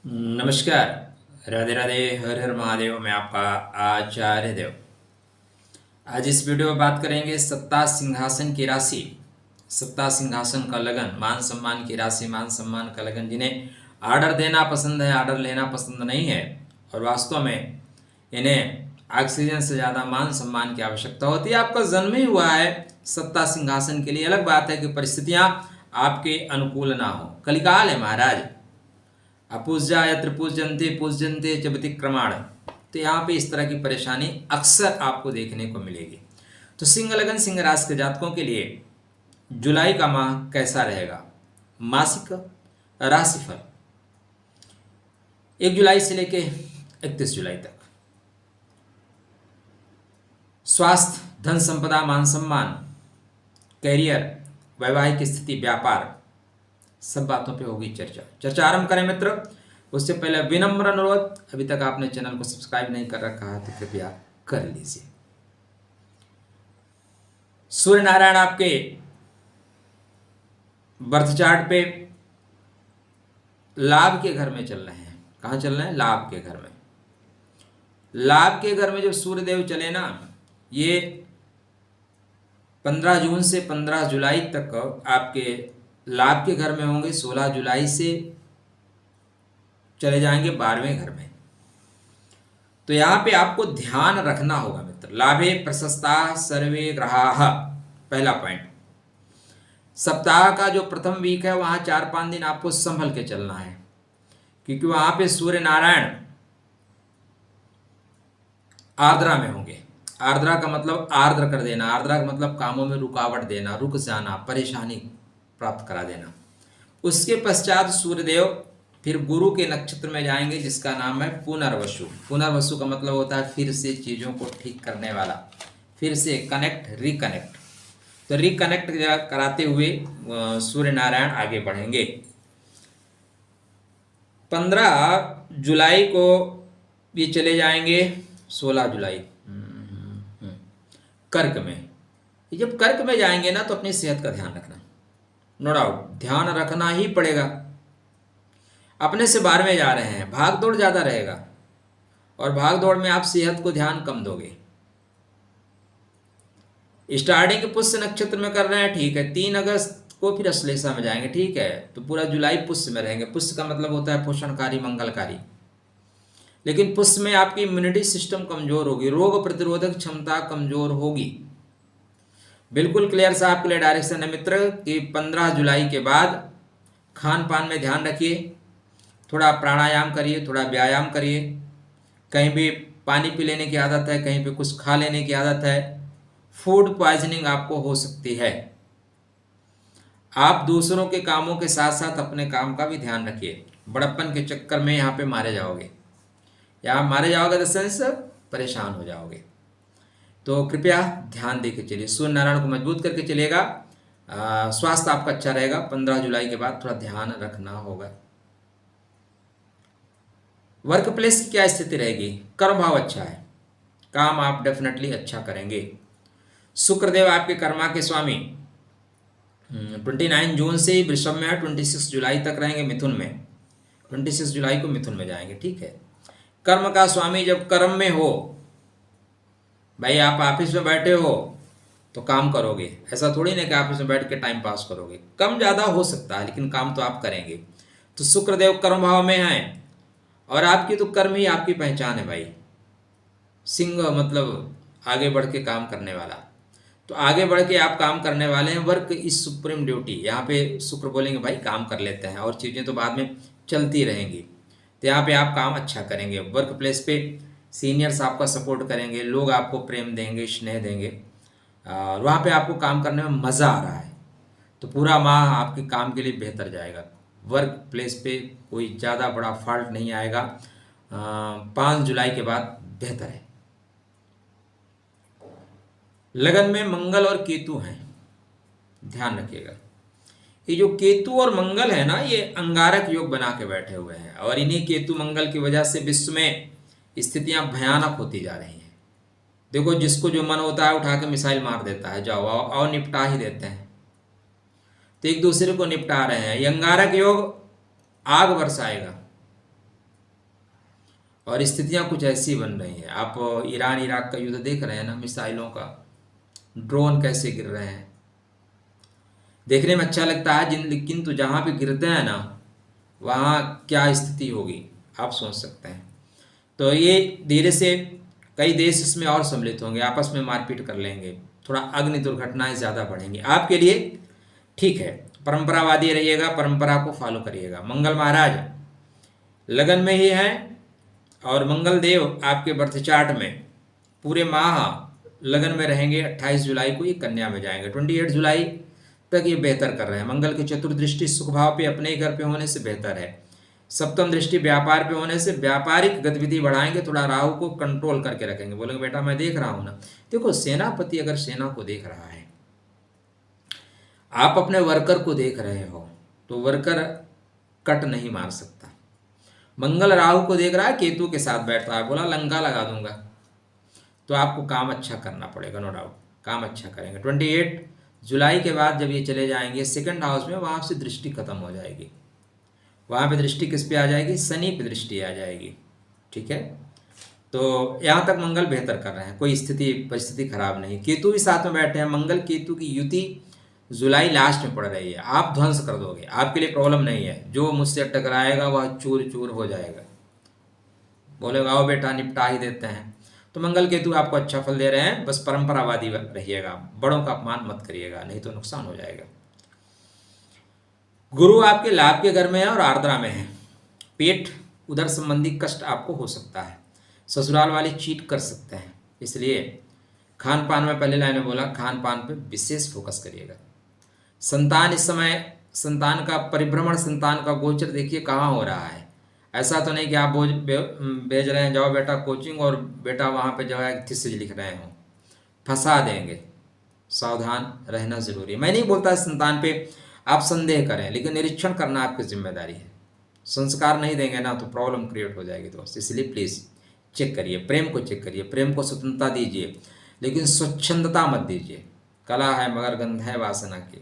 नमस्कार। राधे राधे, हर हर महादेव। मैं आपका आचार्य देव। आज इस वीडियो में बात करेंगे सत्ता सिंहासन की राशि, सत्ता सिंहासन का लगन, मान सम्मान की राशि, मान सम्मान का लगन। जिन्हें आर्डर देना पसंद है, आर्डर लेना पसंद नहीं है और वास्तव में इन्हें ऑक्सीजन से ज़्यादा मान सम्मान की आवश्यकता होती है। आपका जन्म ही हुआ है सत्ता सिंहासन के लिए। अलग बात है कि परिस्थितियाँ आपके अनुकूल ना हो। कलिकाल है महाराज। अपूज्या यत्र पूज्यन्ते च व्यतिक्रमाण। तो यहाँ पे इस तरह की परेशानी अक्सर आपको देखने को मिलेगी। तो सिंह लगन सिंह राशि के जातकों के लिए जुलाई का माह कैसा रहेगा? मासिक राशिफल 1 जुलाई से लेके 31 जुलाई तक। स्वास्थ्य, धन संपदा, मान सम्मान, कैरियर, वैवाहिक स्थिति, व्यापार, सब बातों पे होगी चर्चा आरंभ करें मित्र। उससे पहले विनम्र अनुरोध, अभी तक आपने चैनल को सब्सक्राइब नहीं कर रखा है तो कृपया कर लीजिए। सूर्य नारायण आपके बर्थ चार्ट पे लाभ के घर में चल रहे हैं। कहाँ चल रहे हैं? लाभ के घर में। लाभ के घर में जब सूर्यदेव चले ना, ये 15 जून से 15 जुलाई तक आपके लाभ के घर में होंगे। 16 जुलाई से चले जाएंगे 12वें घर में। तो यहाँ पे आपको ध्यान रखना होगा मित्र। लाभे प्रशस्ता सर्वे ग्रहाः, पहला पॉइंट। सप्ताह का जो प्रथम वीक है वहाँ 4-5 दिन आपको संभल के चलना है, क्योंकि वहाँ पे सूर्य नारायण आर्द्रा में होंगे। आर्द्रा का मतलब आर्द्र कर देना, आर्द्रा का मतलब कामों में रुकावट देना, रुक जाना, परेशानी प्राप्त करा देना। उसके पश्चात सूर्यदेव फिर गुरु के नक्षत्र में जाएंगे जिसका नाम है पुनर्वसु। पुनर्वसु का मतलब होता है फिर से चीज़ों को ठीक करने वाला, फिर से कनेक्ट, रिकनेक्ट। तो रिकनेक्ट कराते हुए सूर्य नारायण आगे बढ़ेंगे। 15 जुलाई को ये चले जाएंगे 16 जुलाई कर्क में। जब कर्क में जाएंगे ना तो अपनी सेहत का ध्यान रखना, नो डाउट ध्यान रखना ही पड़ेगा। अपने से 12वें जा रहे हैं, भाग दौड़ ज़्यादा रहेगा और भाग दौड़ में आप सेहत को ध्यान कम दोगे। स्टार्टिंग पुष्य नक्षत्र में कर रहे हैं, ठीक है। 3 अगस्त को फिर अश्लेषा में जाएंगे, ठीक है। तो पूरा जुलाई पुष्य में रहेंगे। पुष्य का मतलब होता है पोषणकारी, मंगलकारी। लेकिन पुष्य में आपकी इम्यूनिटी सिस्टम कमजोर होगी, रोग प्रतिरोधक क्षमता कमजोर होगी। बिल्कुल क्लियर सा आपके लिए डायरेक्शन है मित्र कि 15 जुलाई के बाद खान पान में ध्यान रखिए, थोड़ा प्राणायाम करिए, थोड़ा व्यायाम करिए। कहीं भी पानी पी लेने की आदत है, कहीं पे कुछ खा लेने की आदत है, फूड पॉइजनिंग आपको हो सकती है। आप दूसरों के कामों के साथ साथ अपने काम का भी ध्यान रखिए। बड़प्पन के चक्कर में यहाँ पे मारे जाओगे, या मारे जाओगे द सेंस परेशान हो जाओगे। तो कृपया ध्यान दे के चलिए, सूर्य नारायण को मजबूत करके चलिएगा। स्वास्थ्य आपका अच्छा रहेगा। 15 जुलाई के बाद थोड़ा ध्यान रखना होगा। वर्क प्लेस की क्या स्थिति रहेगी? कर्म भाव अच्छा है, काम आप डेफिनेटली अच्छा करेंगे। शुक्रदेव आपके कर्मा के स्वामी 29 जून से वृषभ में है, 26 जुलाई तक रहेंगे मिथुन में। 26 जुलाई को मिथुन में जाएंगे, ठीक है। कर्म का स्वामी जब कर्म में हो, भाई आप ऑफिस में बैठे हो तो काम करोगे, ऐसा थोड़ी ना कि ऑफिस में बैठ के टाइम पास करोगे। कम ज़्यादा हो सकता है लेकिन काम तो आप करेंगे। तो शुक्रदेव कर्म भाव में हैं और आपकी तो कर्म ही आपकी पहचान है भाई। सिंह मतलब आगे बढ़ के काम करने वाला। तो आगे बढ़ के आप काम करने वाले हैं। Work is supreme duty. यहाँ पे शुक्र बोलेंगे भाई काम कर लेते हैं और चीज़ें तो बाद में चलती रहेंगी। तो यहाँ पे आप काम अच्छा करेंगे। वर्क प्लेस पे सीनियर्स आपका सपोर्ट करेंगे, लोग आपको प्रेम देंगे, स्नेह देंगे और वहाँ पे आपको काम करने में मज़ा आ रहा है। तो पूरा माह आपके काम के लिए बेहतर जाएगा। वर्क प्लेस पे कोई ज़्यादा बड़ा फॉल्ट नहीं आएगा। 5 जुलाई के बाद बेहतर है। लगन में मंगल और केतु हैं, ध्यान रखिएगा। ये जो केतु और मंगल है ना, ये अंगारक योग बना के बैठे हुए हैं और इन्हीं केतु मंगल की वजह से विश्व में स्थितियां भयानक होती जा रही हैं। देखो जिसको जो मन होता है उठा के मिसाइल मार देता है, जाओ आओ निपटा ही देते हैं। तो एक दूसरे को निपटा रहे हैं। ये अंगारक योग आग बरसाएगा। और स्थितियां कुछ ऐसी बन रही हैं। आप ईरान इराक का युद्ध देख रहे हैं ना, मिसाइलों का, ड्रोन कैसे गिर रहे हैं, देखने में अच्छा लगता है लेकिन तो जहाँ पे गिरते हैं ना वहाँ क्या स्थिति होगी आप सोच सकते हैं। तो ये धीरे से कई देश इसमें और सम्मिलित होंगे, आपस में मारपीट कर लेंगे, थोड़ा अग्नि दुर्घटनाएं ज़्यादा बढ़ेंगी। आपके लिए ठीक है, परंपरावादी रहिएगा, परंपरा को फॉलो करिएगा। मंगल महाराज लगन में ही हैं और मंगल देव आपके बर्थ चार्ट में पूरे माह लगन में रहेंगे। 28 जुलाई को ये कन्या में जाएंगे, 28 जुलाई तक ये बेहतर कर रहे हैं। मंगल की चतुर्दृष्टि सुख भाव पे अपने ही घर पे होने से बेहतर है। सप्तम दृष्टि व्यापार पे होने से व्यापारिक गतिविधि बढ़ाएंगे, थोड़ा राहु को कंट्रोल करके रखेंगे। बोलेंगे बेटा मैं देख रहा हूं ना, देखो सेनापति अगर सेना को देख रहा है, आप अपने वर्कर को देख रहे हो तो वर्कर कट नहीं मार सकता। मंगल राहु को देख रहा है, केतु के साथ बैठता है, बोला लंका लगा दूंगा, तो आपको काम अच्छा करना पड़ेगा, नो डाउट काम अच्छा करेंगे। 28 जुलाई के बाद जब ये चले जाएंगे सेकंड हाउस में, वहाँ से दृष्टि खत्म हो जाएगी। वहाँ पे दृष्टि किस पे आ जाएगी, शनि पे दृष्टि आ जाएगी। ठीक है, तो यहाँ तक मंगल बेहतर कर रहे हैं, कोई स्थिति परिस्थिति खराब नहीं। केतु भी साथ में बैठे हैं, मंगल केतु की युति जुलाई लास्ट में पड़ रही है, आप ध्वंस कर दोगे, आपके लिए प्रॉब्लम नहीं है। जो मुझसे टकराएगा वह चूर चूर हो जाएगा, बोलेगा आओ बेटा निपटा ही देते हैं। तो मंगल केतु आपको अच्छा फल दे रहे हैं, बस परंपरावादी रहिएगा, बड़ों का अपमान मत करिएगा, नहीं तो नुकसान हो जाएगा। गुरु आपके लाभ के घर में है और आर्द्रा में है। पेट उधर संबंधी कष्ट आपको हो सकता है, ससुराल वाले चीट कर सकते हैं, इसलिए खान पान में पहले लाइन में बोला खान पान पे विशेष फोकस करिएगा। संतान इस समय, संतान का परिभ्रमण, संतान का गोचर देखिए कहाँ हो रहा है। ऐसा तो नहीं कि आप भेज रहे हैं जाओ बेटा कोचिंग और बेटा वहाँ पे जो है थीसिस लिख रहे हो, फंसा देंगे, सावधान रहना जरूरी है। मैं नहीं बोलता संतान पे आप संदेह करें, लेकिन निरीक्षण करना आपकी जिम्मेदारी है। संस्कार नहीं देंगे ना तो प्रॉब्लम क्रिएट हो जाएगी दोस्त, इसलिए प्लीज़ चेक करिए, प्रेम को चेक करिए, प्रेम को स्वतंत्रता दीजिए लेकिन स्वच्छंदता मत दीजिए। कला है मगर गंध है वासना की,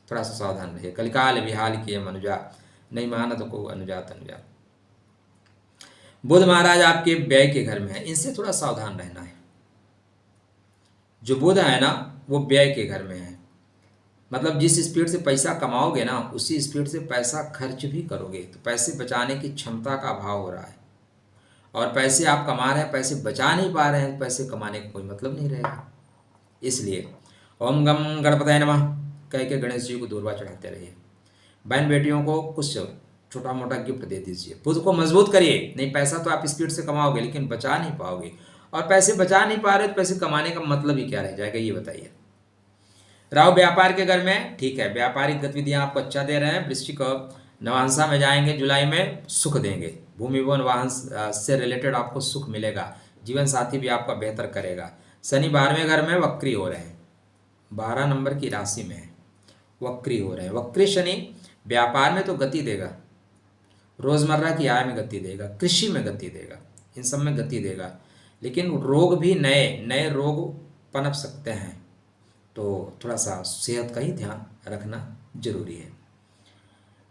थोड़ा सा सावधान रहिए। कलिकाल विहाल किए मनुजा, नहीं मानत को अनुजा तनुजा। बुध महाराज आपके व्यय के घर में है, इनसे थोड़ा सावधान रहना है। जो बुध है ना वो व्यय के घर में है, मतलब जिस स्पीड से पैसा कमाओगे ना उसी स्पीड से पैसा खर्च भी करोगे, तो पैसे बचाने की क्षमता का अभाव हो रहा है। और पैसे आप कमा रहे हैं, पैसे बचा नहीं पा रहे हैं, पैसे कमाने का कोई मतलब नहीं रहेगा। इसलिए ओम गम गणपतये नमः कह के गणेश जी को दूरबा चढ़ाते रहिए। बहन बेटियों को कुछ छोटा मोटा गिफ्ट दे दीजिए, खुद को मजबूत करिए। नहीं पैसा तो आप स्पीड से कमाओगे लेकिन बचा नहीं पाओगे, और पैसे बचा नहीं पा रहे तो पैसे कमाने का मतलब ही क्या रह जाएगा, ये बताइए। राहु व्यापार के घर में, ठीक है, व्यापारिक गतिविधियां आपको अच्छा दे रहे हैं। वृश्चिक नवांशा में जाएंगे, जुलाई में सुख देंगे, भूमि भवन वाहन से रिलेटेड आपको सुख मिलेगा, जीवन साथी भी आपका बेहतर करेगा। शनि 12वें घर में वक्री हो रहे हैं, 12 नंबर की राशि में है, वक्री हो रहे हैं। वक्री शनि व्यापार में तो गति देगा, रोजमर्रा की आय में गति देगा, कृषि में गति देगा, इन सब में गति देगा, लेकिन रोग भी नए नए रोग पनप सकते हैं, तो थोड़ा सा सेहत का ही ध्यान रखना जरूरी है।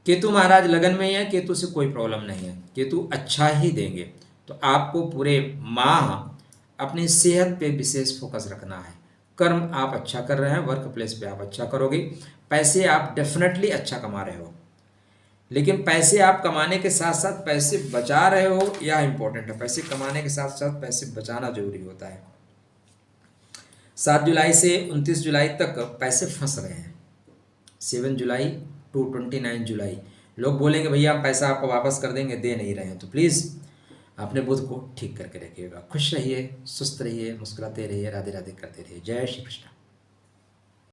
केतु महाराज लगन में ही है, केतु से कोई प्रॉब्लम नहीं है, केतु अच्छा ही देंगे। तो आपको पूरे माह अपनी सेहत पे विशेष फोकस रखना है। कर्म आप अच्छा कर रहे हैं, वर्क प्लेस पे आप अच्छा करोगे, पैसे आप डेफिनेटली अच्छा कमा रहे हो, लेकिन पैसे आप कमाने के साथ साथ पैसे बचा रहे हो, यह इंपॉर्टेंट है। पैसे कमाने के साथ साथ पैसे बचाना जरूरी होता है। 7 जुलाई से 29 जुलाई तक पैसे फंस रहे हैं, 7 जुलाई टू 29 जुलाई। लोग बोलेंगे भैया हम पैसा आपको वापस कर देंगे, दे नहीं रहे हैं, तो प्लीज़ अपने बुध को ठीक करके रखिएगा। खुश रहिए, सुस्त रहिए, मुस्कुराते रहिए, राधे राधे करते रहिए। जय श्री कृष्ण।